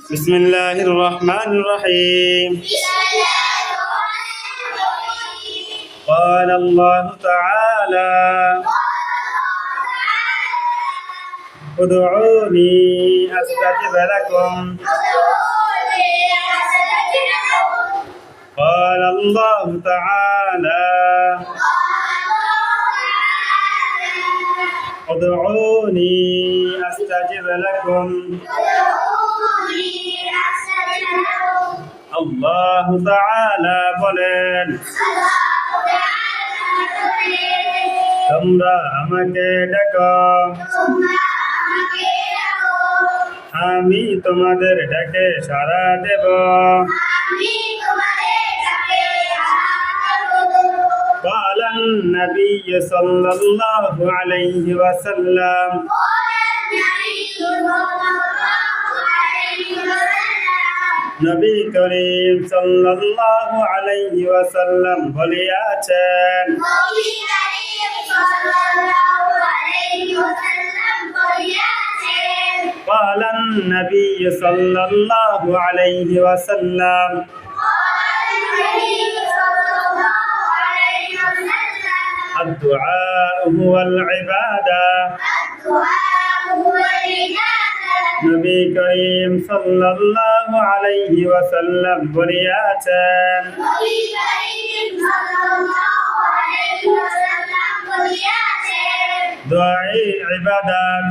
بسم الله الرحمن الرحيم. قال الله تعالى ادعوني أستجب لكم. قال الله تعالى ادعوني أستجب لكم. الله تعالى বলেন তোমরা আমাকে ডাকো আমি তোমাদের ডাকে সাড়া দেব। قال النبي صلى الله عليه وسلم নবী করিম সাল্লাল্লাহু আলাইহি ওয়াসাল্লাম বলিয়াছেন قال النبي صلى الله عليه وسلم الدعاء هو العبادة. নবী করিম সাল্লাল্লাহু আলাইহি ওয়াসাল্লাম বলিয়াছেন দোয়াই ইবাদত।